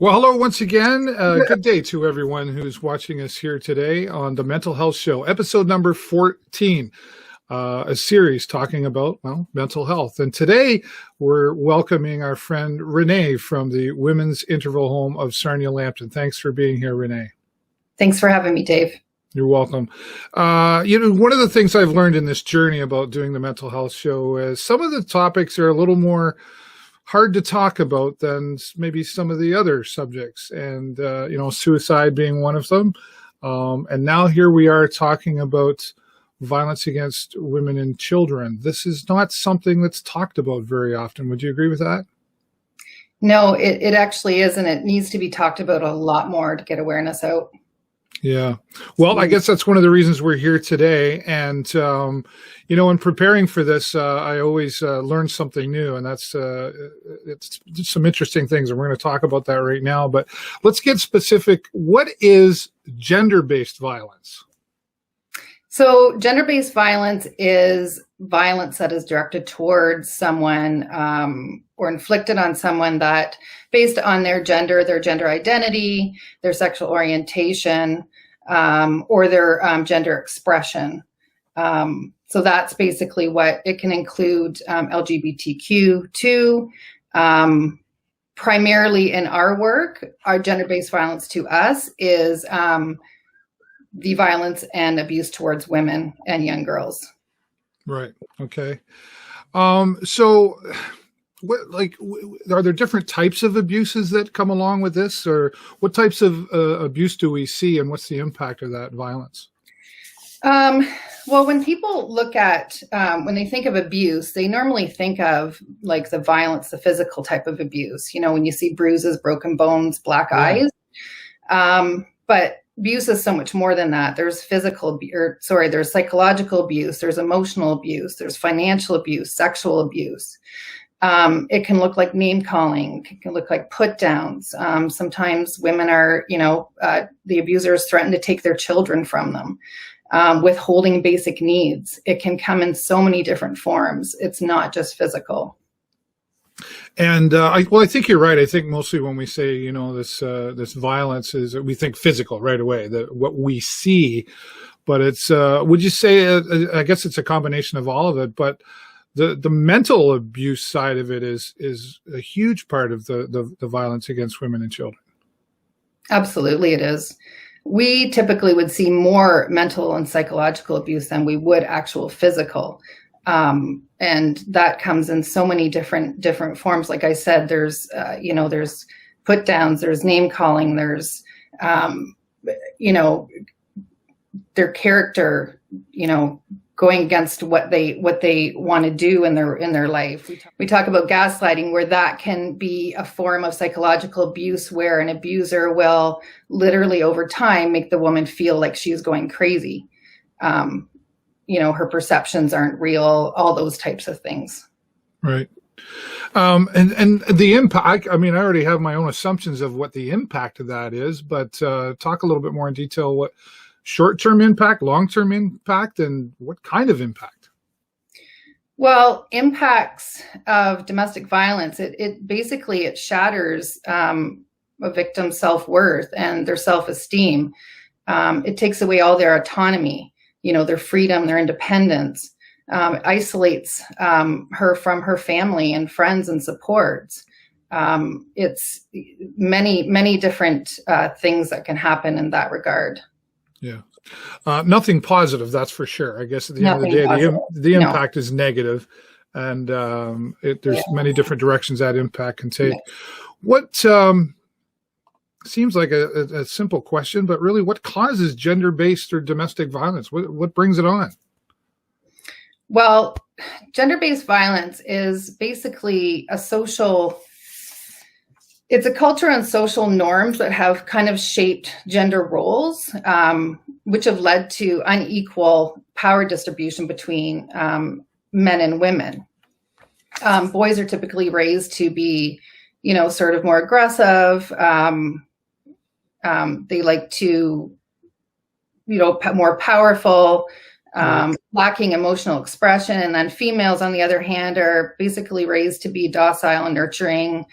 Well, hello once again. Good day to everyone who's watching us here today on the Mental Health Show, episode number 14, a series talking about, well, mental health. And today we're welcoming our friend Rene from the Women's Interval Home of Sarnia-Lambton. Thanks for being here, Rene. Thanks for having me, Dave. You're welcome. One of the things I've learned in this journey about doing the Mental Health Show is some of the topics are a little more hard to talk about than maybe some of the other subjects, and suicide being one of them. And now here we are talking about violence against women and children. This is not something that's talked about very often. Would you agree with that? No, it actually isn't. It needs to be talked about a lot more to get awareness out. Yeah. Well, I guess that's one of the reasons we're here today. And, in preparing for this, I always learn something new, and that's it's some interesting things. And we're going to talk about that right now. But let's get specific. What is gender-based violence? So gender-based violence is violence that is directed towards someone or inflicted on someone that based on their gender identity, their sexual orientation, or their gender expression. So that's basically what it can include. LGBTQ too. Primarily in our work, our gender-based violence to us is the violence and abuse towards women and young girls. Right. Okay. So are there different types of abuses that come along with this, or what types of abuse do we see, and what's the impact of that violence? Well, when people look at, when they think of abuse, they normally think of like the violence, the physical type of abuse, when you see bruises, broken bones, black eyes. But abuse is so much more than that. There's there's psychological abuse, there's emotional abuse, there's financial abuse, sexual abuse. It can look like name calling, it can look like put downs. Sometimes women are, the abusers threaten to take their children from them, withholding basic needs. It can come in so many different forms. It's not just physical. And I think you're right. I think mostly when we say, this violence is, we think physical right away, what we see. But it's, would you say, I guess it's a combination of all of it, but the mental abuse side of it is a huge part of the violence against women and children. Absolutely, it is. We typically would see more mental and psychological abuse than we would actual physical. And that comes in so many different forms. Like I said, there's put downs, there's name calling, there's, their character, going against what they want to do in their life. We talk about gaslighting, where that can be a form of psychological abuse, where an abuser will literally over time make the woman feel like she's going crazy. Her perceptions aren't real, all those types of things. Right. And the impact, I already have my own assumptions of what the impact of that is, but talk a little bit more in detail, what short-term impact, long-term impact, and what kind of impact? Well, impacts of domestic violence, it basically shatters a victim's self-worth and their self-esteem. It takes away all their autonomy, their freedom, their independence, isolates her from her family and friends and supports. It's many different things that can happen in that regard. Yeah. Nothing positive, that's for sure. I guess at the end of the day, the impact is negative, and there's many different directions that impact can take. Yeah. What seems like a simple question, but really, what causes gender-based or domestic violence? What brings it on? Well, gender-based violence is basically it's a culture and social norms that have kind of shaped gender roles, which have led to unequal power distribution between men and women. Boys are typically raised to be, sort of more aggressive. They like to, more powerful, lacking emotional expression. And then females, on the other hand, are basically raised to be docile and nurturing,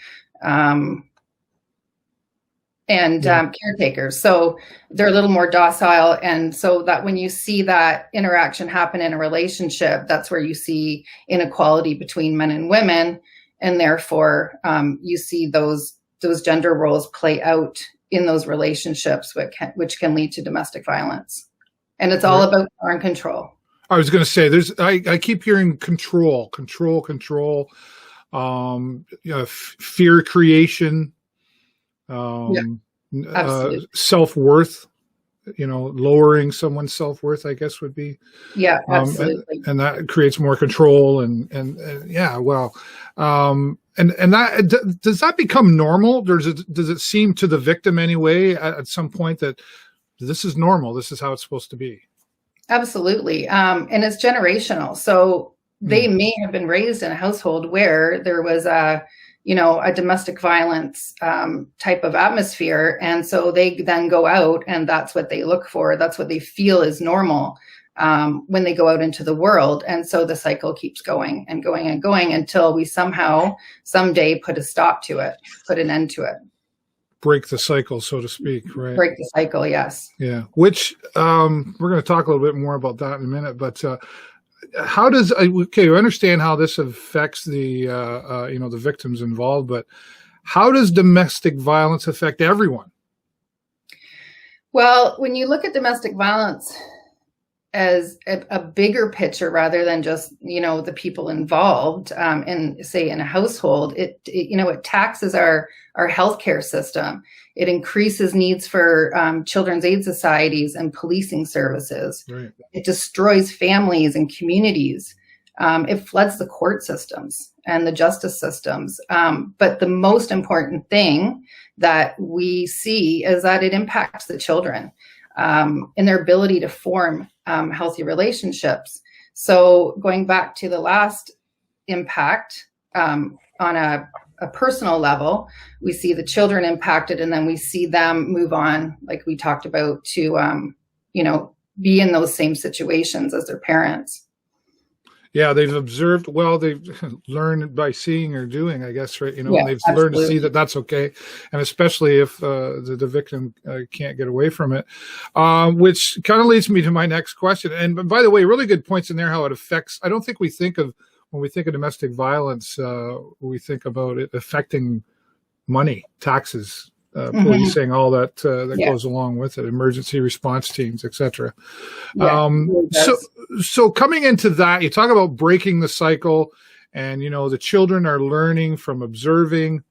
and caretakers. So they're a little more docile. And so that when you see that interaction happen in a relationship, that's where you see inequality between men and women. And therefore, you see those gender roles play out in those relationships, which can lead to domestic violence. And it's all about power and control. I was going to say, I keep hearing control, fear creation, self-worth, lowering someone's self-worth, I guess would be. Yeah, absolutely. And that creates more control and that, does that become normal? Does it seem to the victim anyway at some point that this is normal, this is how it's supposed to be? Absolutely. And it's generational. So they may have been raised in a household where there was a domestic violence type of atmosphere. And so they then go out and that's what they look for. That's what they feel is normal when they go out into the world. And so the cycle keeps going and going and going until we somehow someday put a stop to it, put an end to it. Break the cycle, so to speak, right? Break the cycle, yes. Yeah, which we're going to talk a little bit more about that in a minute, but how does, I understand how this affects the, the victims involved, but how does domestic violence affect everyone? Well, when you look at domestic violence as a bigger picture rather than just, the people involved in a household, it taxes our healthcare system. It increases needs for children's aid societies and policing services. Right. It destroys families and communities. It floods the court systems and the justice systems. But the most important thing that we see is that it impacts the children in their ability to form healthy relationships. So going back to the last impact on a personal level, we see the children impacted, and then we see them move on, like we talked about, to be in those same situations as their parents. Yeah, they've observed, they've learned by seeing or doing, I guess, right? And they've absolutely. learned to see that that's okay. And especially if the victim can't get away from it, which kind of leads me to my next question. And by the way, really good points in there, how it affects, I don't think we think of, when we think of domestic violence, we think about it affecting money, taxes, policing, all that goes along with it, emergency response teams, etc. So coming into that, you talk about breaking the cycle, and the children are learning from observing.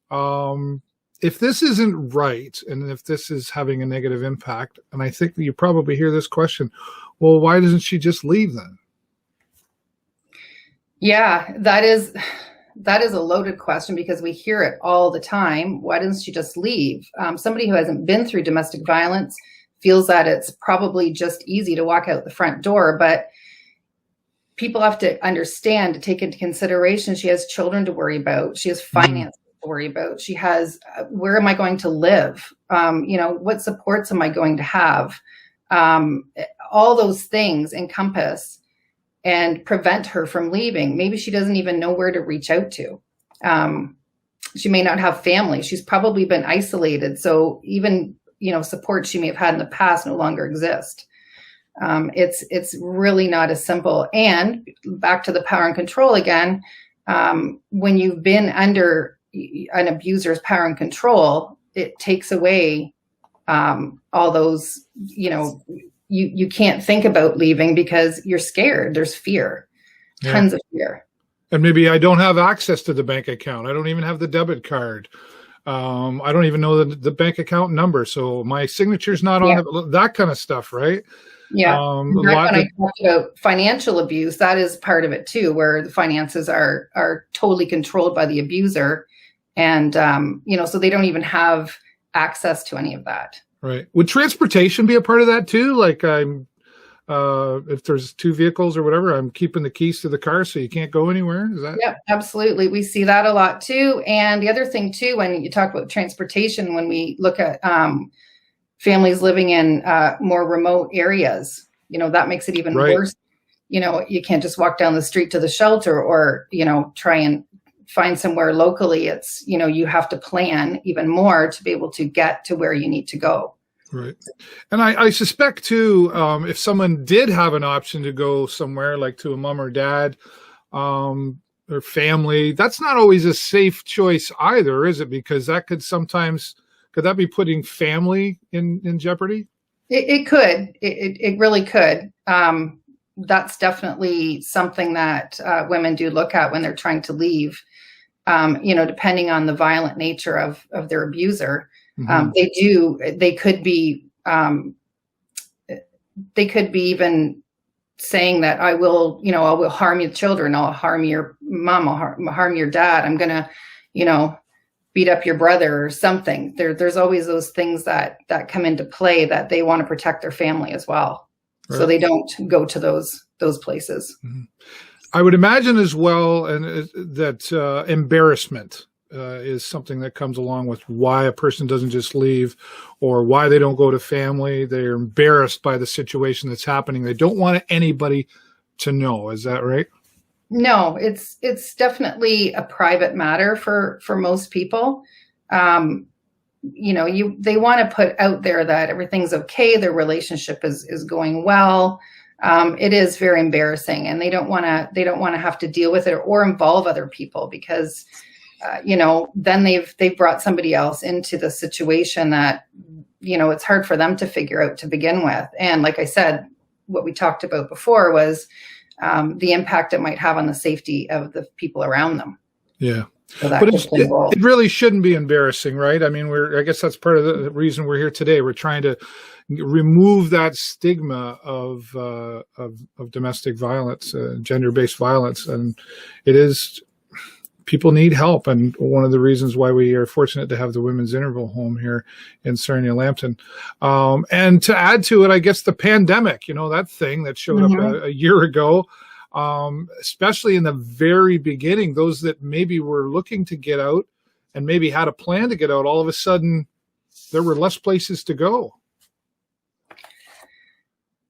If this isn't right, and if this is having a negative impact, and I think you probably hear this question, well, why doesn't she just leave then? Yeah, that is a loaded question, because we hear it all the time. Why doesn't she just leave? Somebody who hasn't been through domestic violence feels that it's probably just easy to walk out the front door, but people have to understand, to take into consideration, she has children to worry about. She has finances to worry about. She has, where am I going to live? What supports am I going to have? All those things encompass and prevent her from leaving. Maybe she doesn't even know where to reach out to. She may not have family. She's probably been isolated. So even, support she may have had in the past no longer exist. It's really not as simple. And back to the power and control again, when you've been under an abuser's power and control, it takes away all those, you can't think about leaving because you're scared. There's fear, tons of fear. And maybe I don't have access to the bank account. I don't even have the debit card. I don't even know the bank account number. So my signature's not on that kind of stuff, right? Yeah. When I talk about financial abuse, that is part of it too, where the finances are totally controlled by the abuser. And, so they don't even have access to any of that. Right. Would transportation be a part of that too? Like if there's two vehicles or whatever, I'm keeping the keys to the car so you can't go anywhere. Is that? Yeah, absolutely. We see that a lot too. And the other thing too, when you talk about transportation, when we look at families living in more remote areas, that makes it even worse. You can't just walk down the street to the shelter or, try and find somewhere locally, it's, you have to plan even more to be able to get to where you need to go. Right. And I suspect too, if someone did have an option to go somewhere like to a mom or dad, or family, that's not always a safe choice either, is it? Because that could that be putting family in jeopardy? It could. It really could. That's definitely something that women do look at when they're trying to leave. Depending on the violent nature of their abuser, they could be even saying that I will harm your children, I'll harm your mom, I'll harm your dad, I'm gonna, beat up your brother or something. There's always those things that come into play, that they want to protect their family as well. Right. So they don't go to those places. Mm-hmm. I would imagine as well, and that embarrassment is something that comes along with why a person doesn't just leave, or why they don't go to family. They're embarrassed by the situation that's happening. They don't want anybody to know. Is that right? No, it's definitely a private matter for most people. They want to put out there that everything's okay, their relationship is going well. It is very embarrassing, and they don't want to have to deal with it or involve other people, because then they've brought somebody else into the situation that, it's hard for them to figure out to begin with. And like I said, what we talked about before was the impact it might have on the safety of the people around them. Yeah. So but it really shouldn't be embarrassing, right? I mean, I guess that's part of the reason we're here today. We're trying to remove that stigma of domestic violence, gender-based violence. And people need help. And one of the reasons why we are fortunate to have the Women's Interval Home here in Sarnia-Lambton. And to add to it, I guess the pandemic, that thing that showed up a year ago, especially in the very beginning, those that maybe were looking to get out and maybe had a plan to get out, all of a sudden there were less places to go.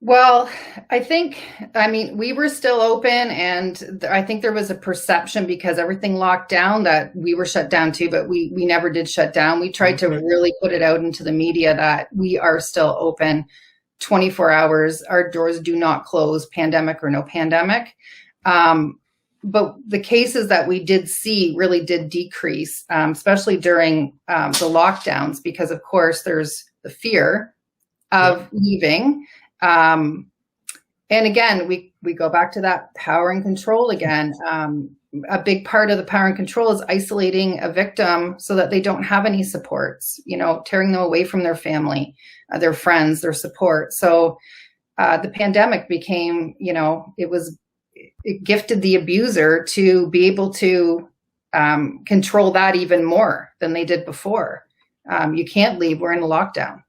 Well, we were still open, and I think there was a perception, because everything locked down, that we were shut down too, but we never did shut down. We tried to really put it out into the media that we are still open 24 hours. Our doors do not close, pandemic or no pandemic. But the cases that we did see really did decrease, especially during the lockdowns, because of course there's the fear of leaving. And again, we go back to that power and control again. A big part of the power and control is isolating a victim so that they don't have any supports, tearing them away from their family, their friends, their support. So the pandemic became, it gifted the abuser to be able to control that even more than they did before. You can't leave. We're in a lockdown.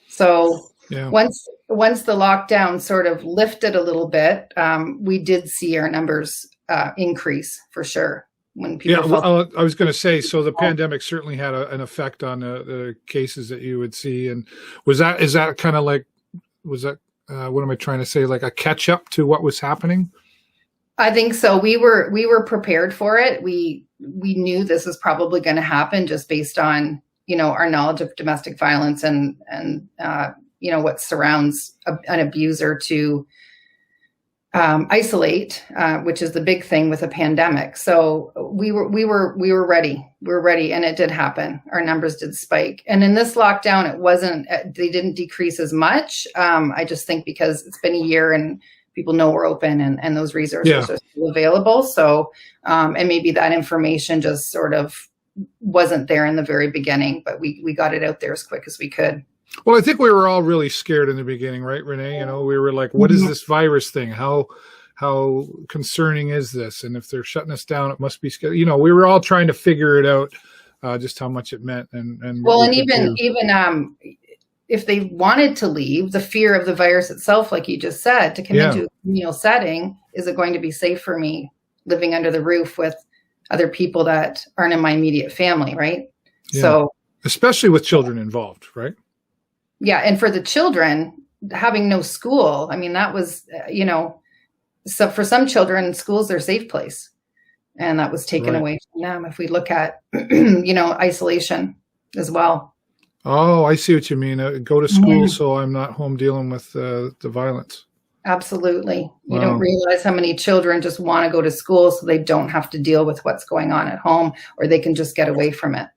So once the lockdown sort of lifted a little bit, we did see our numbers increase for sure. When people I was going to say, so the pandemic certainly had an effect on the cases that you would see. And what am I trying to say, like a catch up to what was happening? I think so. We were prepared for it. We knew this was probably going to happen, just based on, our knowledge of domestic violence and what surrounds an abuser to isolate, which is the big thing with a pandemic. So we were ready. We were ready, and it did happen. Our numbers did spike. And in this lockdown, they didn't decrease as much. I just think because it's been a year and people know we're open, and those resources are still available. So, and maybe that information just sort of wasn't there in the very beginning, but we got it out there as quick as we could. Well, I think we were all really scared in the beginning, right, Rene? We were like, what is this virus thing? How concerning is this? And if they're shutting us down, it must be scary. We were all trying to figure it out, just how much it meant. And even if they wanted to leave, the fear of the virus itself, like you just said, to come into a communal setting, is it going to be safe for me living under the roof with other people that aren't in my immediate family, right? Yeah. So, especially with children involved, right? Yeah. And for the children, having no school, that was, so for some children, school's their safe place. and that was taken Right. away from them. If we look at, isolation as well. Oh, I see what you mean. Go to school so I'm not home dealing with the violence. Absolutely. You Wow. don't realize how many children just want to go to school so they don't have to deal with what's going on at home, or they can just get away from it.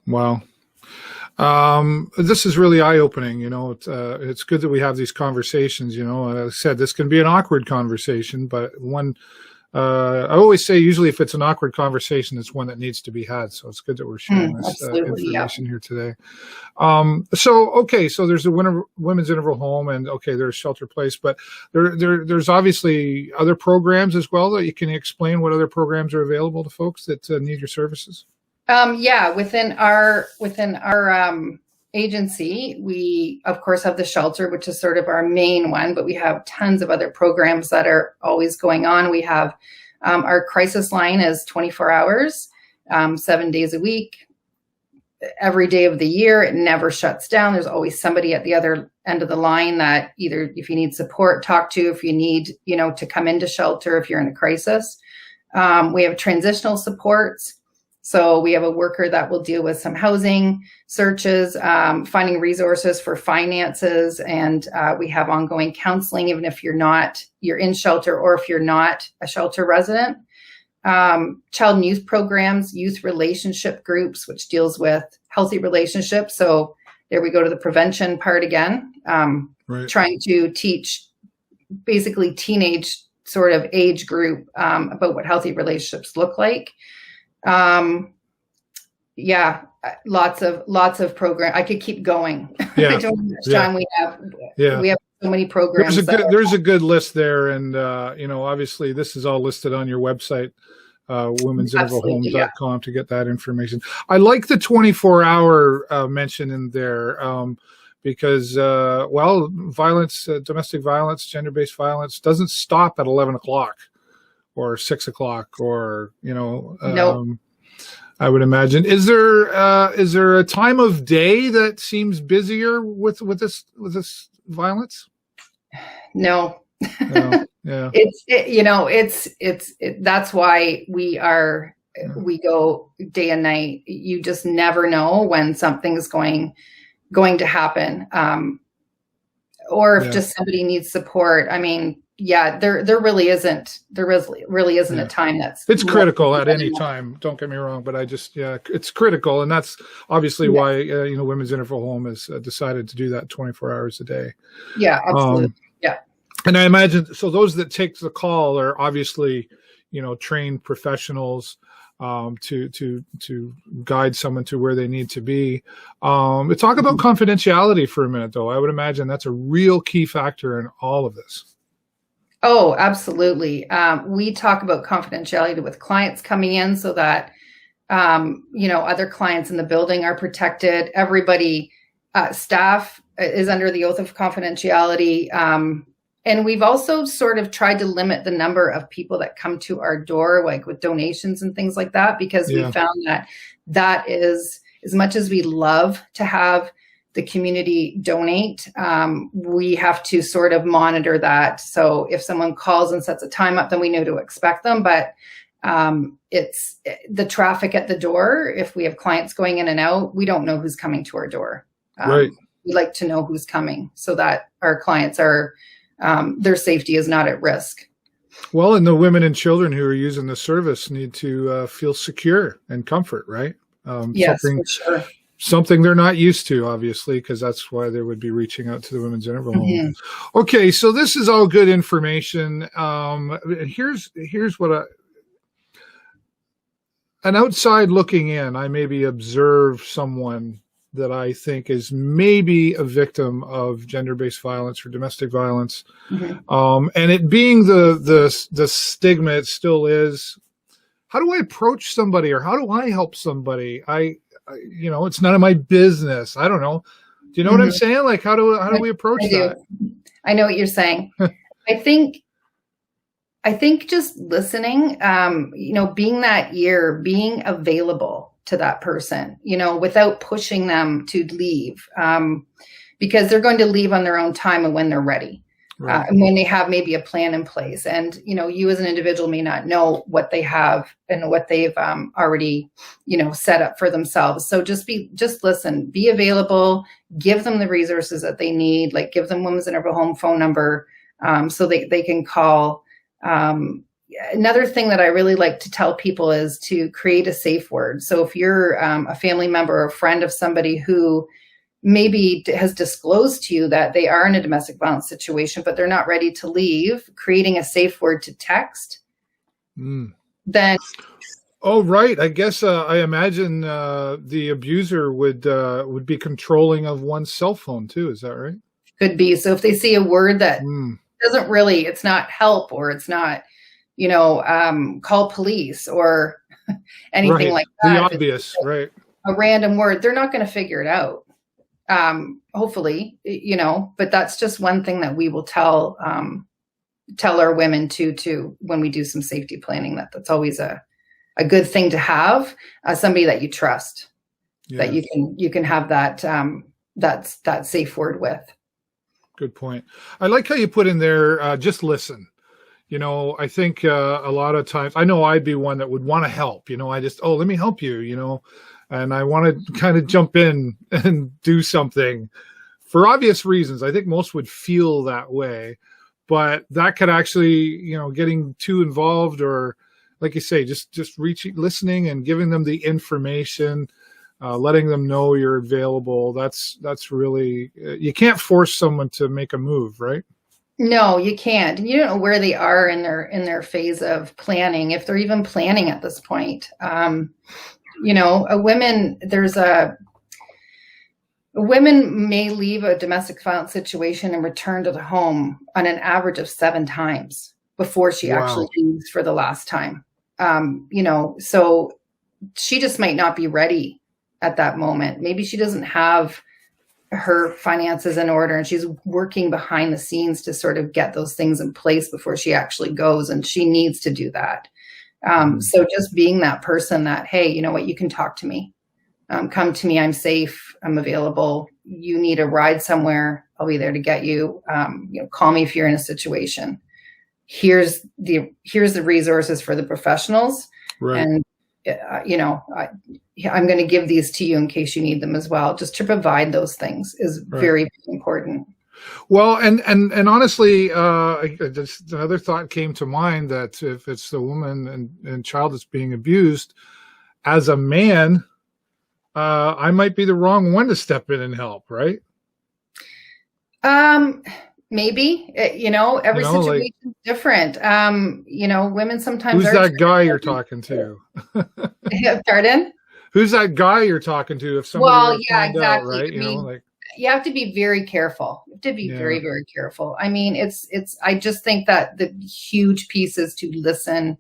Wow. This is really eye-opening. It's good that we have these conversations. As I said, this can be an awkward conversation, but one, I always say, usually if it's an awkward conversation, it's one that needs to be had. So it's good that we're sharing this information here today. So there's a women's interval home, and there's shelter place, but there's obviously other programs as well. That can you explain what other programs are available to folks that need your services? Within our agency, we of course have the shelter, which is sort of our main one, but we have tons of other programs that are always going on. We have our crisis line is 24 hours, 7 days a week, every day of the year. It never shuts down. There's always somebody at the other end of the line that either, if you need support, talk to, if you need, to come into shelter, if you're in a crisis. We have transitional supports. So we have a worker that will deal with some housing searches, finding resources for finances, and we have ongoing counseling, even if you're in shelter or if you're not a shelter resident. Child and youth programs, youth relationship groups, which deals with healthy relationships. So there we go to the prevention part again, Right. Trying to teach basically teenage sort of age group about what healthy relationships look like. Lots of program. I could keep going. Yeah. I don't know how much time we have. Yeah. We have so many programs. There's a good list there. And, obviously this is all listed on your website, women'sintervalhome.com to get that information. I like the 24-hour mention in there because, violence, domestic violence, gender-based violence doesn't stop at 11 o'clock. Or 6 o'clock, or Nope. I would imagine. Is there a time of day that seems busier with this violence? No. Yeah. That's why we go day and night. You just never know when something's going to happen, or if just somebody needs support. I mean. Yeah, there really isn't a time it's critical at any time. Don't get me wrong, but it's critical, and that's obviously why Women's Interval Home has decided to do that 24 hours a day. Yeah, absolutely. And I imagine those that take the call are obviously trained professionals to guide someone to where they need to be. Talk about confidentiality for a minute, though. I would imagine that's a real key factor in all of this. Oh, absolutely. We talk about confidentiality with clients coming in so that, other clients in the building are protected. Everybody, staff is under the oath of confidentiality. And we've also sort of tried to limit the number of people that come to our door, like with donations and things like that, because we found that is, as much as we love to have the community donate, we have to sort of monitor that. So if someone calls and sets a time up, then we know to expect them. But it's the traffic at the door. If we have clients going in and out, we don't know who's coming to our door. Right. We like to know who's coming so that our clients are, their safety is not at risk. Well, and the women and children who are using the service need to feel secure and comfort, right? Yes, for sure. Something they're not used to, obviously, because that's why they would be reaching out to the Women's Interval Home. Okay, so this is all good information. Here's what an outside looking in, I maybe observe someone that I think is maybe a victim of gender-based violence or domestic violence, and it being the stigma it still is. How do I approach somebody, or how do I help somebody? It's none of my business. I don't know. Do you know what I'm saying? Like, how do we approach that? I know what you're saying. I think just listening, being that ear, being available to that person, without pushing them to leave, because they're going to leave on their own time and when they're ready. Right. And when they have maybe a plan in place, and you as an individual may not know what they have and what they've already set up for themselves. So just listen, be available, give them the resources that they need, like give them Women's Interval Home phone number, so they can call. Another thing that I really like to tell people is to create a safe word. So if you're a family member or a friend of somebody who maybe has disclosed to you that they are in a domestic violence situation, but they're not ready to leave, creating a safe word to text, then. Oh, right. I guess I imagine the abuser would be controlling of one's cell phone too. Is that right? Could be. So if they see a word that doesn't really, it's not help, or it's not, call police or anything like that. The obvious, right. A random word, they're not going to figure it out. Hopefully, but that's just one thing that we will tell our women to when we do some safety planning, that's always a good thing to have, somebody that you trust, that you can have that safe word with. Good point. I like how you put in there, just listen. I think a lot of times, I know I'd be one that would want to help, let me help you, and I want to kind of jump in and do something for obvious reasons. I think most would feel that way, but that could actually, getting too involved, or like you say, just listening and giving them the information, letting them know you're available. That's really, you can't force someone to make a move, right? No, you can't. And you don't know where they are in their phase of planning, if they're even planning at this point. Women may leave a domestic violence situation and return to the home on an average of 7 times before she actually leaves for the last time. So she just might not be ready at that moment. Maybe she doesn't have her finances in order, and she's working behind the scenes to sort of get those things in place before she actually goes, and she needs to do that. So just being that person that, hey, you know what, you can talk to me. Come to me. I'm safe. I'm available. You need a ride somewhere, I'll be there to get you. Call me if you're in a situation. Here's the resources for the professionals. Right. And, I'm going to give these to you in case you need them as well. Just to provide those things is very, very important. Well, and honestly, just another thought came to mind, that if it's the woman and child that's being abused, as a man, I might be the wrong one to step in and help, right? Maybe, every situation is different. Women sometimes. Who's that guy you're talking to? Pardon? Who's that guy you're talking to? If somebody exactly. Out, right? You have to be very careful. You have to be very, very careful. I mean, I just think that the huge piece is to listen,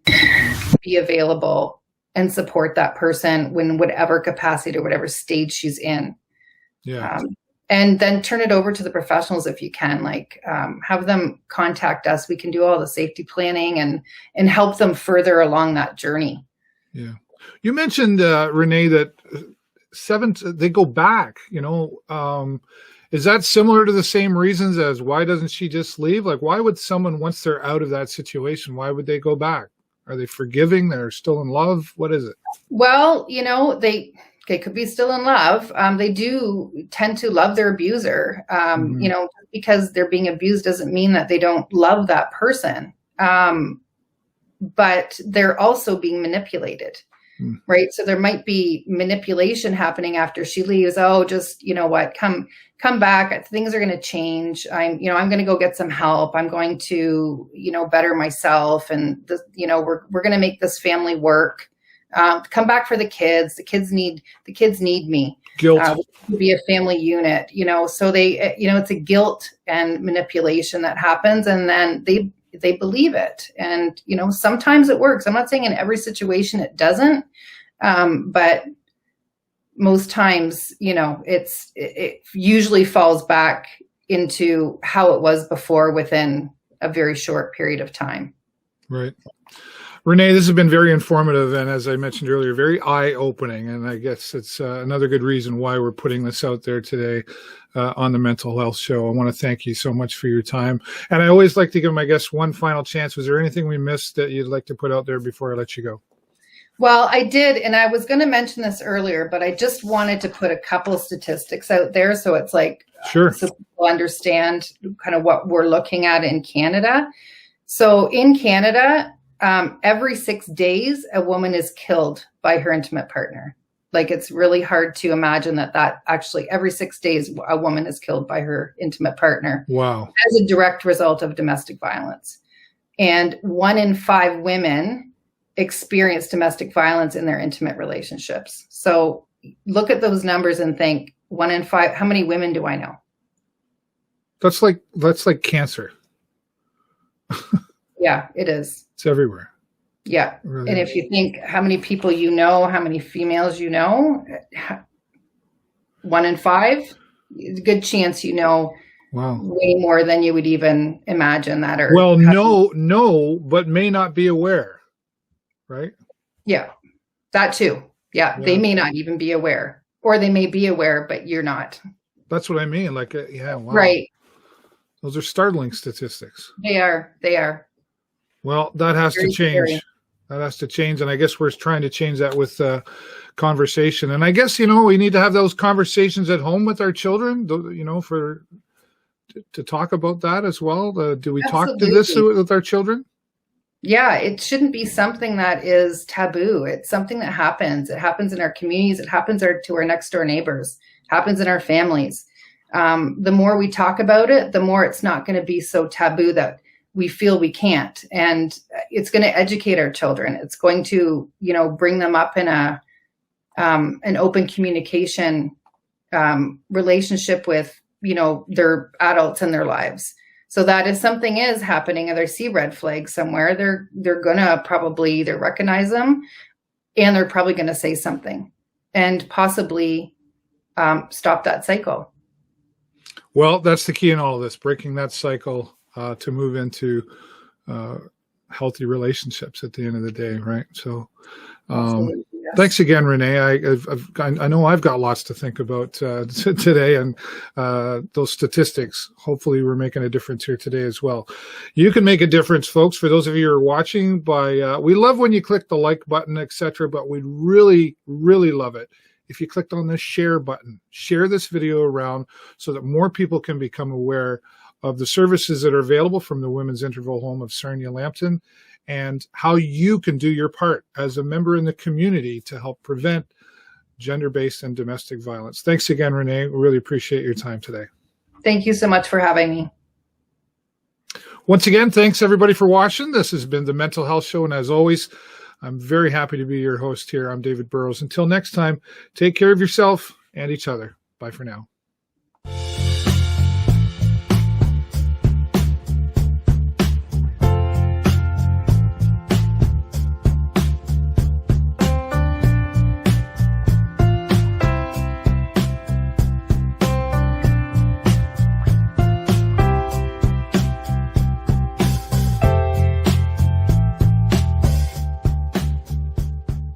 be available, and support that person when whatever capacity or whatever stage she's in. Yeah. And then turn it over to the professionals if you can, have them contact us. We can do all the safety planning and help them further along that journey. Yeah. You mentioned, Rene, that they go back, is that similar to the same reasons as why doesn't she just leave? Like, why would someone, once they're out of that situation, why would they go back? Are they forgiving? They're still in love? What is it? Well, they could be still in love. They do tend to love their abuser. Because they're being abused doesn't mean that they don't love that person. But they're also being manipulated, right? So there might be manipulation happening after she leaves. Oh, just, come back. Things are going to change. I'm going to go get some help. I'm going to, better myself. And, we're going to make this family work. Come back for the kids. The kids need me. Guilt. Be a family unit, so they, it's a guilt and manipulation that happens, and then they believe it. And, sometimes it works. I'm not saying in every situation it doesn't, but most times, it usually falls back into how it was before within a very short period of time. Right. Rene, this has been very informative, and as I mentioned earlier, very eye-opening. And I guess it's another good reason why we're putting this out there today on the Mental Health Show. I want to thank you so much for your time. And I always like to give my guests one final chance. Was there anything we missed that you'd like to put out there before I let you go? Well, I did, and I was going to mention this earlier, but I just wanted to put a couple statistics out there, so it's like, sure, so people understand kind of what we're looking at in Canada. So in Canada, every 6 days, a woman is killed by her intimate partner. Like, it's really hard to imagine that actually every 6 days, a woman is killed by her intimate partner. Wow. As a direct result of domestic violence. And 1 in 5 women experience domestic violence in their intimate relationships. So look at those numbers and think, 1 in 5, how many women do I know? That's like cancer. Yeah, it is. It's everywhere. Yeah. Really. And if you think how many people you know, how many females you know, 1 in 5, good chance you know. Wow. Way more than you would even imagine that. Or well, no, but may not be aware. Right? Yeah, that too. Yeah, they may not even be aware, or they may be aware, but you're not. That's what I mean. Like, yeah, wow. Right. Those are startling statistics. They are. Well, that has to change. Scary. That has to change. And I guess we're trying to change that with conversation. And I guess, we need to have those conversations at home with our children, to talk about that as well. Do we talk to this with our children? Yeah, it shouldn't be something that is taboo. It's something that happens. It happens in our communities. It happens to our next door neighbors. It happens in our families. The more we talk about it, the more it's not going to be so taboo that we feel we can't. And it's going to educate our children. It's going to, bring them up in an open communication relationship with, their adults in their lives. So that if something is happening and they see red flags somewhere, they're going to probably either recognize them, and they're probably going to say something and possibly stop that cycle. Well, that's the key in all of this, breaking that cycle to move into healthy relationships at the end of the day, right? So yes. Thanks again, Rene. I know I've got lots to think about today, and those statistics. Hopefully we're making a difference here today as well. You can make a difference, folks. For those of you who are watching, we love when you click the like button, etc., but we'd really, really love it if you clicked on the share button. Share this video around so that more people can become aware of the services that are available from the Women's Interval Home of Sarnia-Lambton, and how you can do your part as a member in the community to help prevent gender-based and domestic violence. Thanks again, Rene. We really appreciate your time today. Thank you so much for having me. Once again, thanks everybody for watching. This has been the Mental Health Show, and as always, I'm very happy to be your host here. I'm David Burrows. Until next time, take care of yourself and each other. Bye for now.